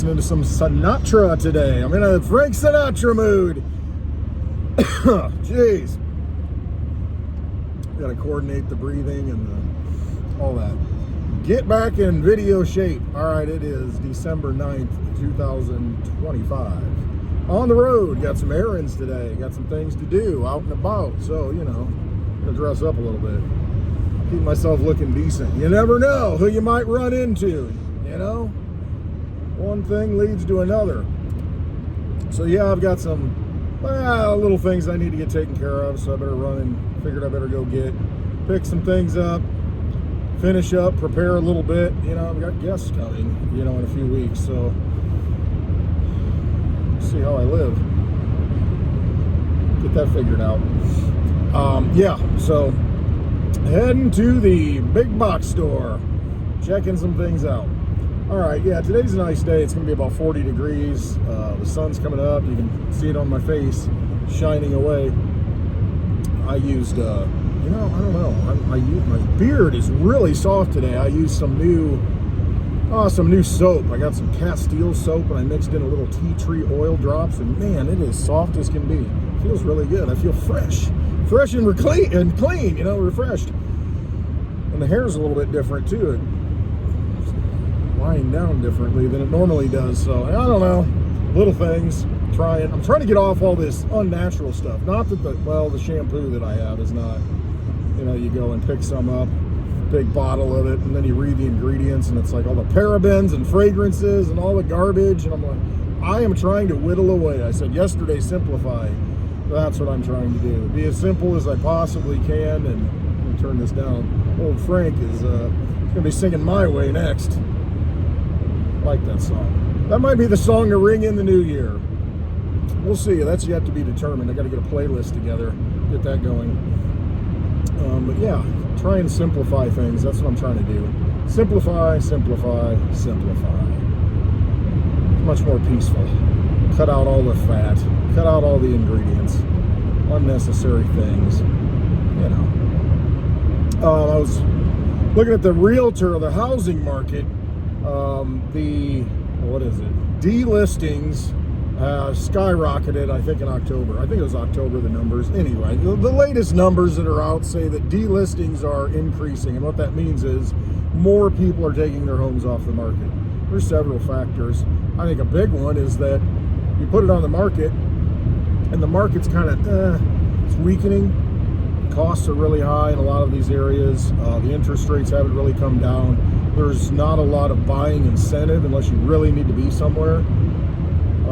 listening to some Sinatra today. I'm in a Frank Sinatra mood. Jeez. Got to coordinate the breathing and all that. Get back in video shape. All right, it is December 9th, 2025. On the road, got some errands today, got some things to do out and about. So, you know, I'm gonna dress up a little bit. Keep myself looking decent. You never know who you might run into, you know? One thing leads to another. So yeah, I've got some little things I need to get taken care of, so I better run and figured I better go pick some things up, finish up, prepare a little bit. You know, I've got guests coming, you know, in a few weeks, so see how I live. Get that figured out. Yeah, so heading to the big box store, checking some things out. All right, yeah, today's a nice day. It's gonna be about 40 degrees. The sun's coming up. You can see it on my face, shining away. I used, you know, I don't know. My beard is really soft today. I used some new soap. I got some Castile soap and I mixed in a little tea tree oil drops, and man, it is soft as can be. It feels really good. I feel fresh and clean, you know, refreshed. And the hair's a little bit different too. It's lying down differently than it normally does. So I don't know, little things. I'm trying to get off all this unnatural stuff. Not that the shampoo that I have is not, you know, you go and pick some up, big bottle of it, and then you read the ingredients and it's like all the parabens and fragrances and all the garbage, and I'm like, I am trying to whittle away. I said yesterday, simplify. That's what I'm trying to do. Be as simple as I possibly can. And let me turn this down. Old Frank is gonna be singing My Way next. I like that song. That might be the song to ring in the new year. We'll see. That's yet to be determined. I got to get a playlist together, get that going. But yeah, try and simplify things. That's what I'm trying to do. Simplify. Much more peaceful. Cut out all the fat. Cut out all the ingredients. Unnecessary things. You know. I was looking at the realtor, the housing market. Delistings skyrocketed, I think, in October. I think it was October, the numbers. Anyway, the latest numbers that are out say that delistings are increasing. And what that means is more people are taking their homes off the market. There's several factors. I think a big one is that you put it on the market and the market's kind of, it's weakening. Costs are really high in a lot of these areas. The interest rates haven't really come down. There's not a lot of buying incentive unless you really need to be somewhere.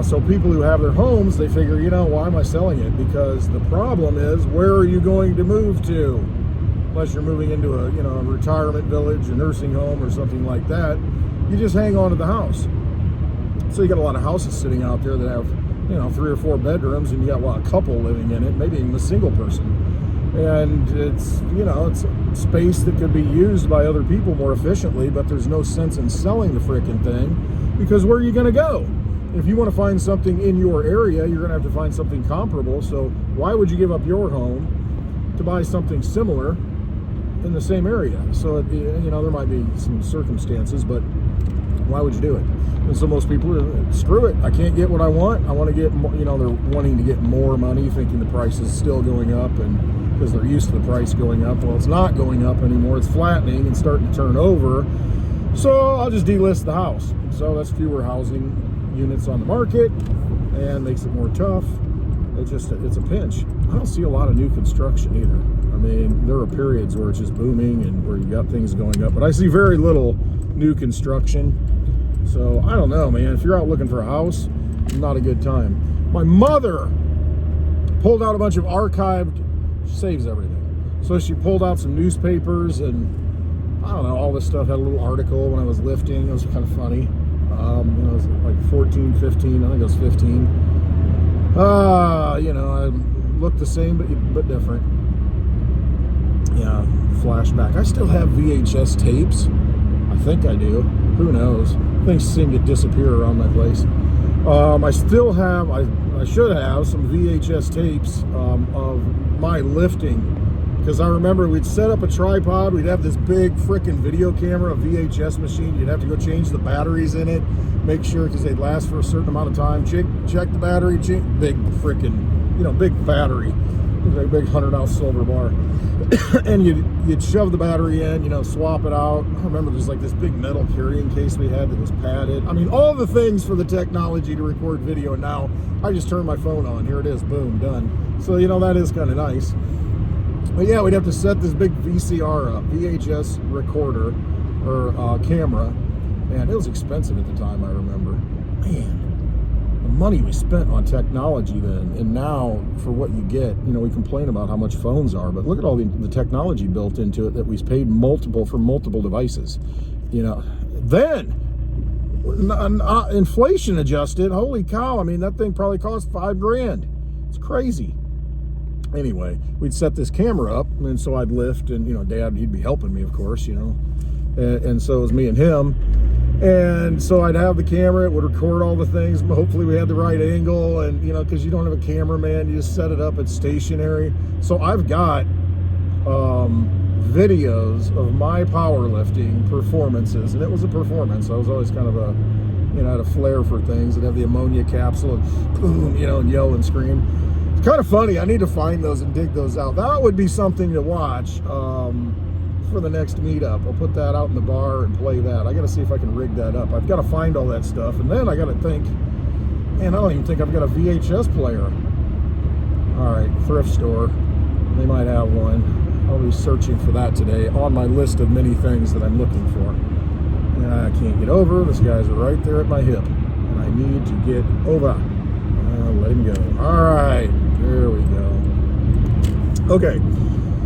So people who have their homes, they figure, you know, why am I selling it? Because the problem is, where are you going to move to? Unless you're moving into a retirement village, a nursing home, or something like that, you just hang on to the house. So you got a lot of houses sitting out there that have, 3 or 4 bedrooms, and you got a couple living in it, maybe even a single person. And it's, it's space that could be used by other people more efficiently, but there's no sense in selling the frickin' thing, because where are you going to go? If you want to find something in your area, you're going to have to find something comparable. So why would you give up your home to buy something similar in the same area? So, there might be some circumstances, but why would you do it? And so most people are, screw it. I can't get what I want. I want to get more, they're wanting to get more money, thinking the price is still going up, and because they're used to the price going up. Well, it's not going up anymore. It's flattening and starting to turn over. So I'll just delist the house. So that's fewer housing units on the market and makes it more tough. It's a pinch. I don't see a lot of new construction either. I mean, there are periods where it's just booming and where you got things going up, but I see very little new construction. So I don't know, man. If you're out looking for a house, not a good time. My mother pulled out a bunch of archived, she saves everything. So she pulled out some newspapers and I don't know, all this stuff. Had a little article when I was lifting. It was kind of funny. It was like 14, 15, I think it was 15. I looked the same, but different. Yeah, flashback. I still have VHS tapes. I think I do. Who knows? Things seem to disappear around my place. I still have, I should have some VHS tapes of my lifting, Because I remember we'd set up a tripod, we'd have this big freaking video camera, a VHS machine. You'd have to go change the batteries in it, make sure, because they'd last for a certain amount of time. Check the battery, big freaking, big battery, a big 100-ounce silver bar. And you'd shove the battery in, swap it out. I remember there's like this big metal carrying case we had that was padded. I mean, all the things for the technology to record video. And now I just turn my phone on. Here it is, boom, done. So, that is kind of nice. But yeah, we'd have to set this big VCR up, VHS recorder or camera. And it was expensive at the time, I remember. Man, the money we spent on technology then, and now for what you get, we complain about how much phones are, but look at all the technology built into it that we paid for multiple devices. Then inflation adjusted, holy cow, I mean, that thing probably cost $5,000. It's crazy. Anyway, we'd set this camera up, and so I'd lift, and Dad, he'd be helping me, of course, and so it was me and him. And so I'd have the camera, it would record all the things. Hopefully we had the right angle, and because you don't have a cameraman, you just set it up, it's stationary. So I've got videos of my powerlifting performances, and it was a performance. I was always kind of had a flair for things. I'd have the ammonia capsule, and boom, and yell and scream. It's kind of funny. I need to find those and dig those out. That would be something to watch for the next meetup. I'll put that out in the bar and play that. I got to see if I can rig that up. I've got to find all that stuff, and then I got to think, man, I don't even think I've got a VHS player. All right, thrift store. They might have one. I'll be searching for that today on my list of many things that I'm looking for. And I can't get over. This guy's right there at my hip, and I need to get over. Let him go. All right, there we go. Okay.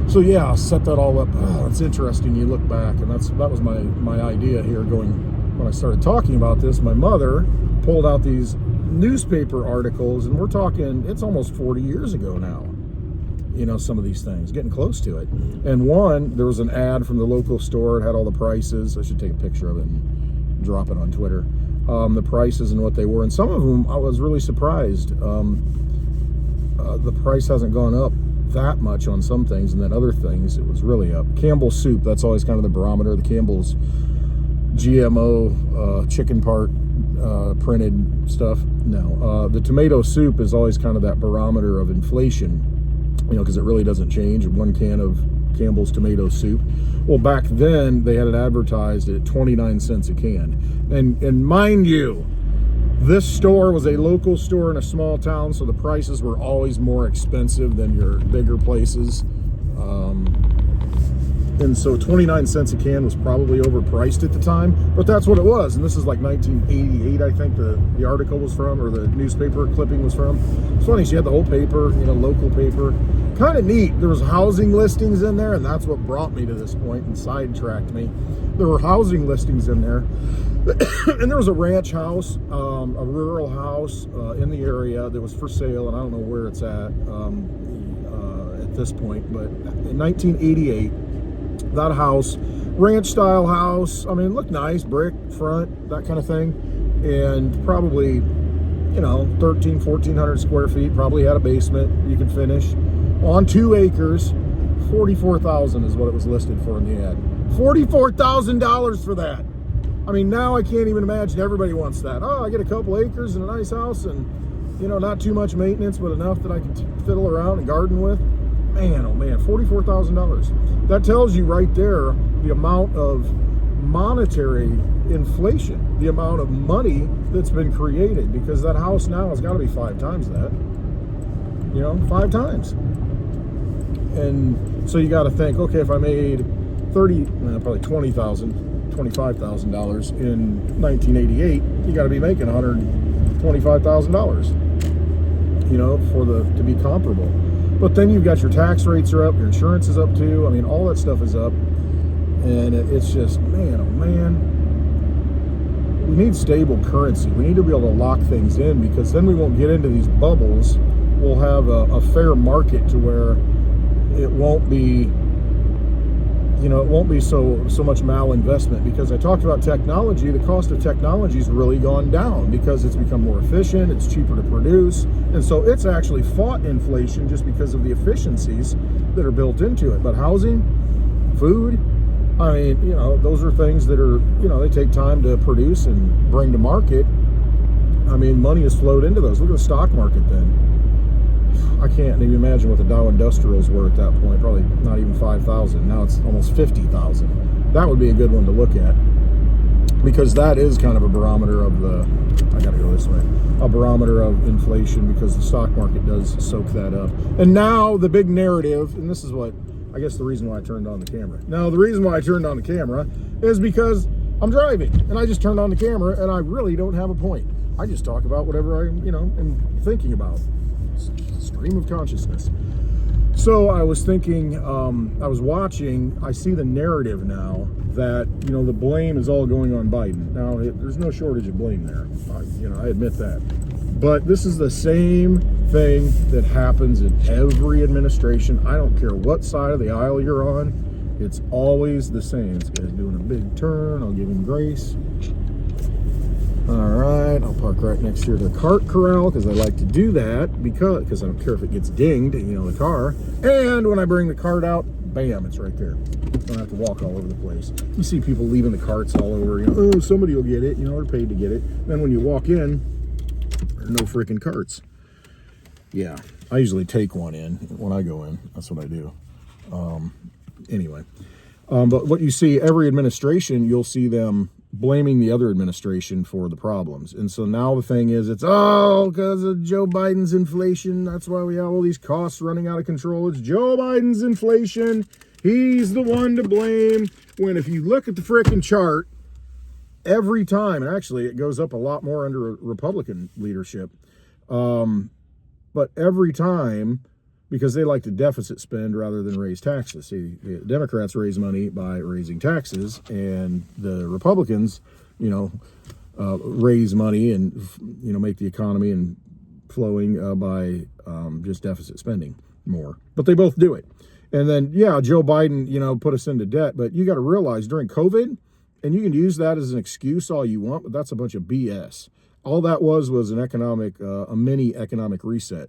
So yeah, I'll set that all up. Oh, it's interesting. You look back, and that was my idea here. When I started talking about this, my mother pulled out these newspaper articles, and we're talking, it's almost 40 years ago now. Some of these things, getting close to it. And there was an ad from the local store. It had all the prices. I should take a picture of it and drop it on Twitter. The prices and what they were, and some of them I was really surprised. The price hasn't gone up that much on some things, and then other things it was really up. Campbell's soup, that's always kind of the barometer. The Campbell's GMO chicken part printed stuff. No, the tomato soup is always kind of that barometer of inflation, because it really doesn't change. 1 can of Campbell's tomato soup. Well, back then they had it advertised at 29 cents a can, and mind you, this store was a local store in a small town, so the prices were always more expensive than your bigger places. And so 29 cents a can was probably overpriced at the time, but that's what it was. And this is like 1988, I think the article was from, or the newspaper clipping was from. It's funny, she had the whole paper, local paper. Kind of neat. There was housing listings in there, and that's what brought me to this point and sidetracked me. There were housing listings in there. And there was a ranch house, a rural house in the area that was for sale, and I don't know where it's at this point, but in 1988, that house, ranch style house, I mean, it looked nice, brick front, that kind of thing, and probably 1,400 square feet, probably had a basement you could finish on 2 acres. $44,000 is what it was listed for in the ad. $44,000 for that. I mean, now I can't even imagine. Everybody wants that. Oh, I get a couple acres and a nice house, and not too much maintenance, but enough that I can fiddle around and garden with. Man, oh man, $44,000. That tells you right there the amount of monetary inflation, the amount of money that's been created, because that house now has got to be 5 times that. 5 times. And so you got to think, okay, if I made probably $25,000 in 1988, you got to be making $125,000, to be comparable. But then you've got your tax rates are up, your insurance is up too. I mean, all that stuff is up, and it's just, man, oh man, we need stable currency. We need to be able to lock things in, because then we won't get into these bubbles. We'll have a fair market to where it won't be you know, it won't be so much malinvestment, because I talked about technology. The cost of technology has really gone down because it's become more efficient, it's cheaper to produce, and so it's actually fought inflation just because of the efficiencies that are built into it. But housing, food, I mean, you know, those are things that are, you know, they take time to produce and bring to market. I mean, money has flowed into those. Look at the stock market then. I can't even imagine what the Dow Industrials were at that point. Probably not even 5,000. Now it's almost 50,000. That would be a good one to look at, because that is kind of a barometer of the, I gotta go this way, a barometer of inflation, because the stock market does soak that up. And now the big narrative, and this is what, I guess the reason why I turned on the camera. Now the reason why I turned on the camera is because I'm driving, and I just turned on the camera, and I really don't have a point. I just talk about whatever I, you know, am thinking about. Stream of consciousness. So I was thinking, I was watching, I see the narrative now that, you know, the blame is all going on Biden. Now, there's no shortage of blame there. You know, I admit that. But this is the same thing that happens in every administration. I don't care what side of the aisle you're on. It's always the same. This guy's doing a big turn. I'll give him grace. All right, I'll park right next here to the cart corral, because I like to do that, because I don't care if it gets dinged, you know, the car. And when I bring the cart out, bam, it's right there. Don't have to walk all over the place. You see people leaving the carts all over, you know, oh, somebody will get it, you know, they're paid to get it. Then when you walk in, there are no freaking carts. Yeah, I usually take one in when I go in. That's what I do. Anyway, but what you see, every administration, you'll see them blaming the other administration for the problems. And so now the thing is, it's because of Joe Biden's inflation. That's why we have all these costs running out of control. It's Joe Biden's inflation. He's the one to blame. When if you look at the frickin' chart, every time, and actually it goes up a lot more under Republican leadership, but every time, because they like to deficit spend rather than raise taxes. See, the Democrats raise money by raising taxes, and the Republicans, you know, raise money and, you know, make the economy and flowing by just deficit spending more. But they both do it. And then, yeah, Joe Biden, you know, put us into debt, but you got to realize during COVID, and you can use that as an excuse all you want, but that's a bunch of BS. All that was an economic, a mini economic reset.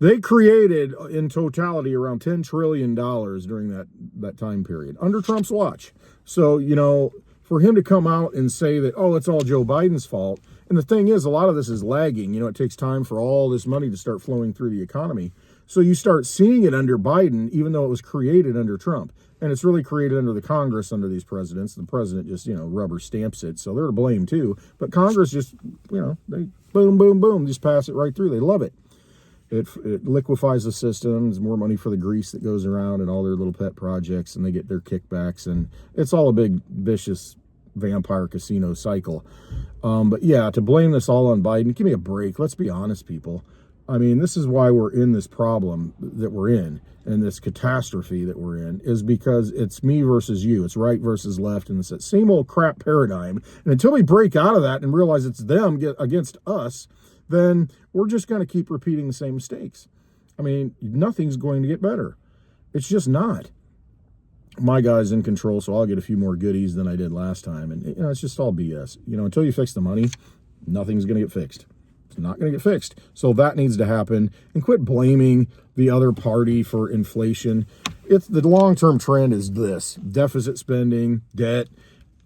They created, in totality, around $10 trillion during that time period, under Trump's watch. So, you know, for him to come out and say that, oh, it's all Joe Biden's fault, and the thing is, a lot of this is lagging. You know, it takes time for all this money to start flowing through the economy. So you start seeing it under Biden, even though it was created under Trump. And it's really created under the Congress under these presidents. The president just, you know, rubber stamps it. So they're to blame, too. But Congress just, you know, they boom, boom, boom, just pass it right through. They love it. It liquefies the system. There's more money for the grease that goes around and all their little pet projects, and they get their kickbacks, and it's all a big vicious vampire casino cycle. But yeah, to blame this all on Biden, give me a break. Let's be honest, people. I mean, this is why we're in this problem that we're in, and this catastrophe that we're in, is because it's me versus you. It's right versus left, and it's that same old crap paradigm. And until we break out of that and realize it's them against us, then we're just going to keep repeating the same mistakes. I mean, nothing's going to get better. It's just not. My guy's in control, so I'll get a few more goodies than I did last time. And, you know, it's just all BS. You know, until you fix the money, nothing's going to get fixed. It's not going to get fixed. So that needs to happen. And quit blaming the other party for inflation. It's the long-term trend is this: deficit spending, debt.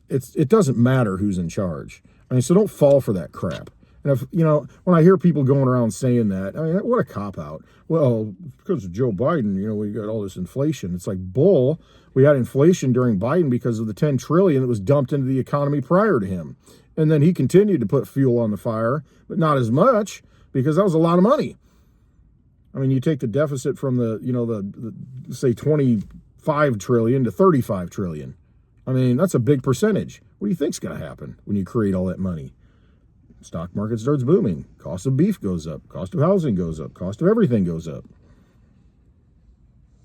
It doesn't matter who's in charge. I mean, so don't fall for that crap. And if, you know, when I hear people going around saying that, I mean, what a cop-out. Well, because of Joe Biden, you know, we got all this inflation. It's like bull. We had inflation during Biden because of the $10 trillion that was dumped into the economy prior to him. And then he continued to put fuel on the fire, but not as much, because that was a lot of money. I mean, you take the deficit from the, you know, the say 25 trillion to 35 trillion. I mean, that's a big percentage. What do you think's going to happen when you create all that money? Stock market starts booming. Cost of beef goes up. Cost of housing goes up. Cost of everything goes up.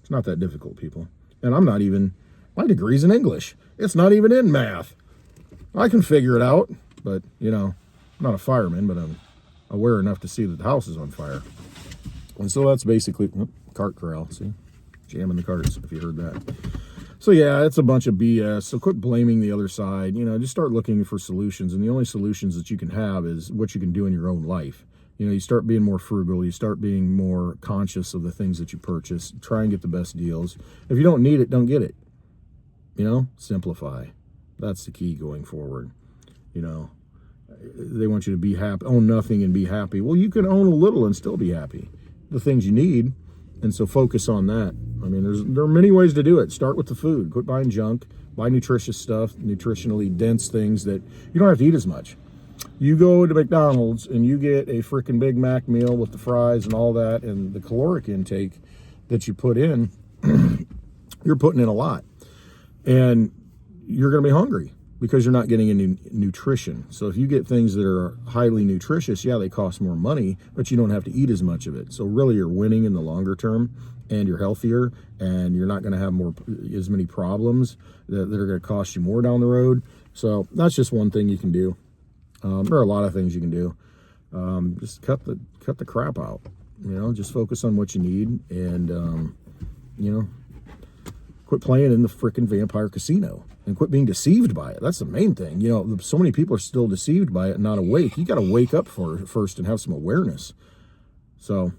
It's not that difficult, people. And I'm not even, my degree's in English. It's not even in math. I can figure it out, but, you know, I'm not a fireman, but I'm aware enough to see that the house is on fire. And so that's basically, cart corral, see? Jamming the carts, if you heard that. So yeah, it's a bunch of BS. So quit blaming the other side. Just start looking for solutions. And the only solutions that you can have is what you can do in your own life. You start being more frugal. You start being more conscious of the things that you purchase. Try and get the best deals. If you don't need it, don't get it. Simplify. That's the key going forward. They want you to be happy, own nothing and be happy. Well, you can own a little and still be happy. The things you need. And so focus on that. I mean, there are many ways to do it. Start with the food. Quit buying junk. Buy nutritious stuff, nutritionally dense things that you don't have to eat as much. You go to McDonald's and you get a freaking Big Mac meal with the fries and all that, and the caloric intake that you put in, you're putting in a lot. And you're going to be hungry because you're not getting any nutrition. So if you get things that are highly nutritious, yeah, they cost more money, but you don't have to eat as much of it. So really you're winning in the longer term, and you're healthier, and you're not going to have as many problems that are going to cost you more down the road. So that's just one thing you can do. There are a lot of things you can do. Just cut the crap out. Just focus on what you need, and quit playing in the freaking vampire casino, and quit being deceived by it. That's the main thing. So many people are still deceived by it and not awake. You got to wake up first and have some awareness. So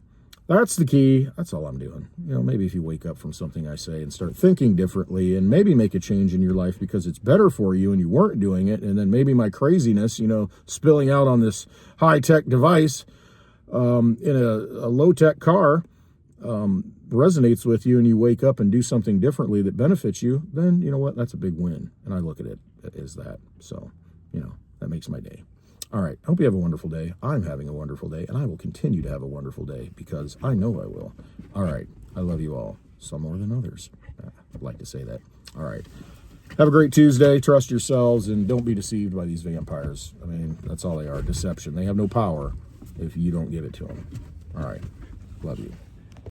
that's the key. That's all I'm doing. Maybe if you wake up from something I say and start thinking differently, and maybe make a change in your life because it's better for you and you weren't doing it, and then maybe my craziness, spilling out on this high-tech device in a low-tech car resonates with you, and you wake up and do something differently that benefits you, then you know what? That's a big win. And I look at it as that. So, that makes my day. All right. I hope you have a wonderful day. I'm having a wonderful day, and I will continue to have a wonderful day because I know I will. All right. I love you all. Some more than others. I'd like to say that. All right. Have a great Tuesday. Trust yourselves, and don't be deceived by these vampires. I mean, that's all they are. Deception. They have no power if you don't give it to them. All right. Love you.